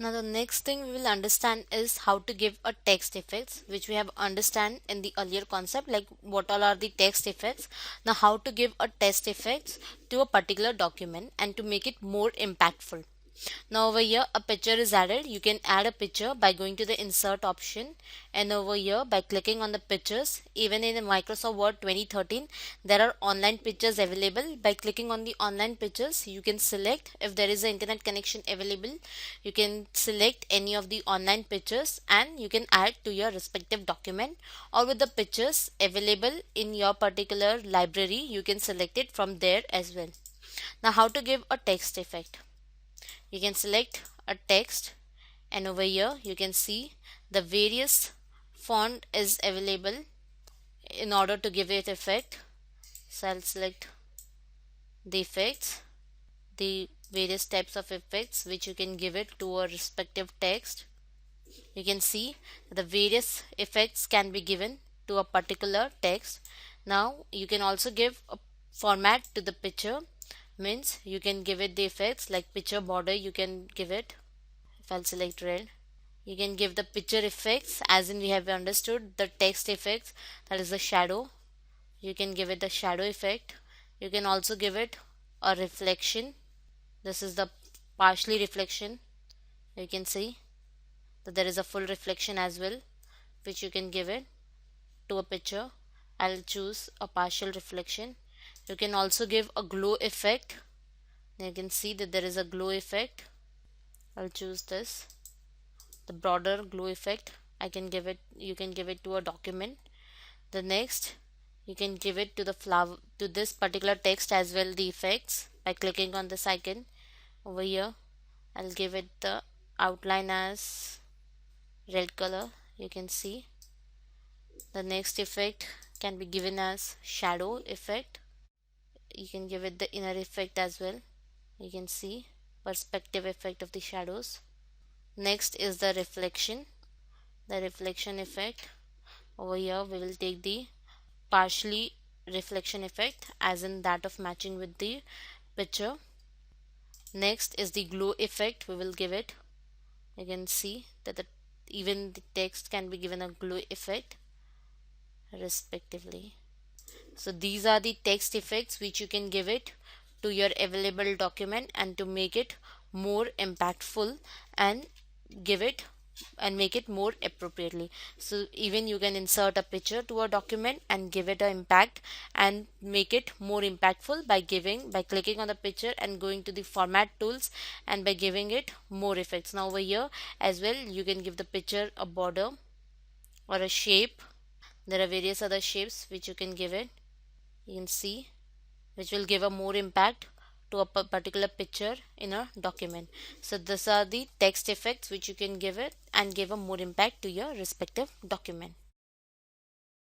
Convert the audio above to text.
Now the next thing we will understand is how to give a text effects, which we have understand in the earlier concept, like what all are the text effects. Now how to give a text effects to a particular document and to make it more impactful. Now over here a picture is added. You can add a picture by going to the insert option, and over here by clicking on the pictures. Even in Microsoft Word 2013 there are online pictures available. By clicking on the online pictures you can select, if there is an internet connection available, you can select any of the online pictures and you can add to your respective document, or with the pictures available in your particular library you can select it from there as well. Now how to give a text effect. You can select a text, and over here you can see the various font is available in order to give it effect. So I'll select the effects, the various types of effects which you can give it to a respective text. You can see the various effects can be given to a particular text. Now you can also give a format to the picture, means you can give it the effects like picture border. You can give it, if I'll select red, you can give the picture effects, as in we have understood the text effects, that is the shadow. You can give it the shadow effect. You can also give it a reflection. This is the partially reflection. You can see that there is a full reflection as well, which you can give it to a picture. I'll choose a partial reflection. You can also give a glow effect. You can see that there is a glow effect. I'll choose this, the broader glow effect. I can give it, you can give it to a document. The next, you can give it to the flower, to this particular text as well, the effects, by clicking on this icon over here. I'll give it the outline as red color. You can see the next effect can be given as shadow effect. You can give it the inner effect as well. You can see perspective effect of the shadows. Next is the reflection, the reflection effect. Over here we will take the partially reflection effect, as in that of matching with the picture. Next is the glow effect, we will give it. You can see that even the text can be given a glow effect respectively. So these are the text effects which you can give it to your available document and to make it more impactful and give it and make it more appropriately. So even you can insert a picture to a document and give it an impact and make it more impactful by clicking on the picture and going to the format tools and by giving it more effects. Now over here as well you can give the picture a border or a shape. There are various other shapes which you can give it. You can see, which will give a more impact to a particular picture in a document. So these are the text effects which you can give it and give a more impact to your respective document.